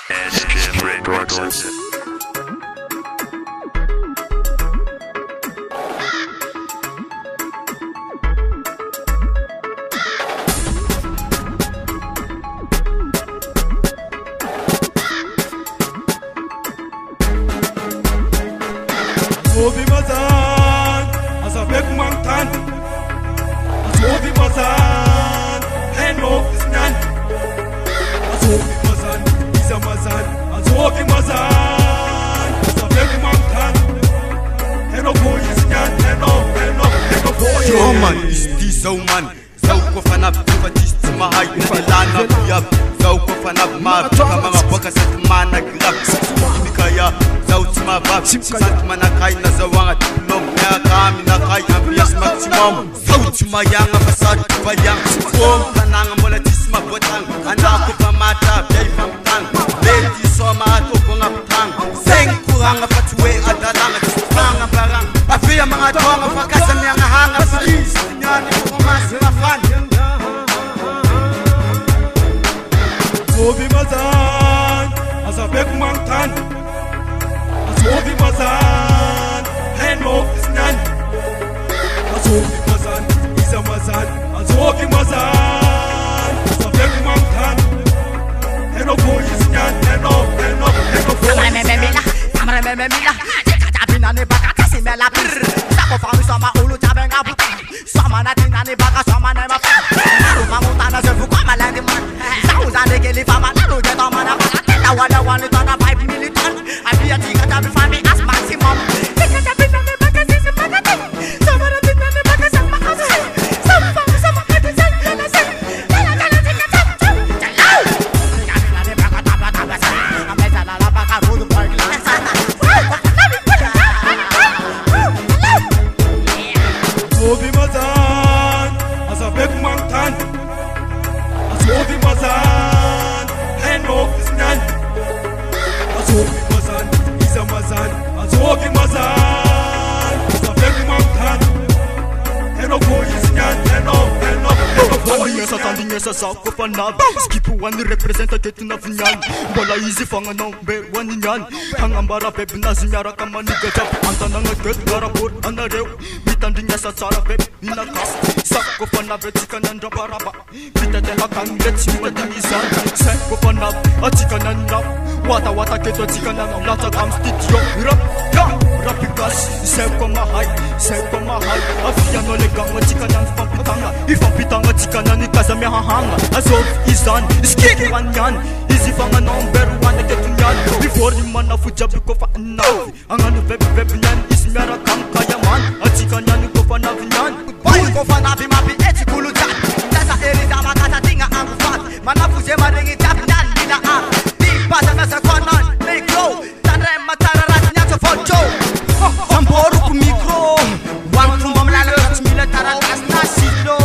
SK Records. Asobi mazan, azabek mangtan. Asobi mazan, henok isnan. Asobi mazan, isa mazan. Asobi mazan, azabek mangtan. Henok isnan, henok Yo man, isti zau man. Zau ko fanap, fatist mahai nilana biyab. Zau ko fanap ma, mga baka sa tumana grab. Kaya zau tuma bab, sat manakai na zawang at nom. Kaya kami na kay ambias maximum. Zau tuma yang fasad bayang. Kom kanang mula tisma botang. Anak ko pamata, bay pamtang. Lady soma ato kung aptang. Seng kurang patwe adalang at pang barang. Afiya mga tuwang pagkasan yang hangap sa is. Nyani ko mas mafan. Asobi mazan, azabek mangtan. Asobi mazan, henok isnan. Asobi mazan, isa mazan. Asobi mazan, azabek mangtan. Henok isnan, henok. Samara memela, jika tabina ne baka kasi mela pir. Sako fami sama ulu jabe ngabuta. Sama na tina ne baka sama ne ma. Naru manguta na sefu kwa malandi man. Sau zande keli fama naru jeta mana mana. Teta wale tana 5 militon. Abia tika tabi fami as maximum. Jika tabina ne baka sisi magate. Samara tina ne baka sama kase. Sama fami sama kati sen kena sen. Jala tika tam. Jalau. Tabina ne baka taba sen. Ameza la baka rudu boy. Asobi mazan, azabek mangtan. Asobi mazan, henok isnan. Asobi mazan, isa mazan. Asobi mazan, azabek mangtan. Henok isnan, henok. Tandinha essa salco fanab. Skip one representative na vinyan. Bola easy fanga number one nyan. Hangambara pep na zinyara kama niga jab. Anta na ngaget garapur anareu. Tandinha essa sala pep nina kas. Salco fanab tika nandra paraba. Vita de la kanget sima dinizan. Salco fanab atika nandra. Wata keto tika nandra. Lata kam studio rap ya. Rapikas salco mahai. Afia no legal tika nandra pampitanga. Ifampitanga tika nandra casa minha hanga. Azov izan skiki wanyan. Easy fanga number one ketunyan. Before you man afu jabi ko fa now. Anganu beb nyan ismera kam kaya man. Atika nyan ko fa navinyan. Boy ko fa navi mapi eti kulutan. Dasa erida makata tinga angu fat. Manafu zema ringi jabi nyan bila a. Di pasa mesa konon mikro. Tanre matara rat nyato fojo. Samboru ku mikro. Wan kumbam lalo rat mila tarat asna silo.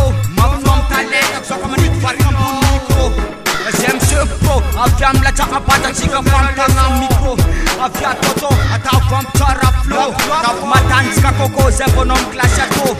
Aviam la chaka pata chika fanta na mikro. Avia toto ata fam chara flow. Tap matan ska koko zepo nom clash ato.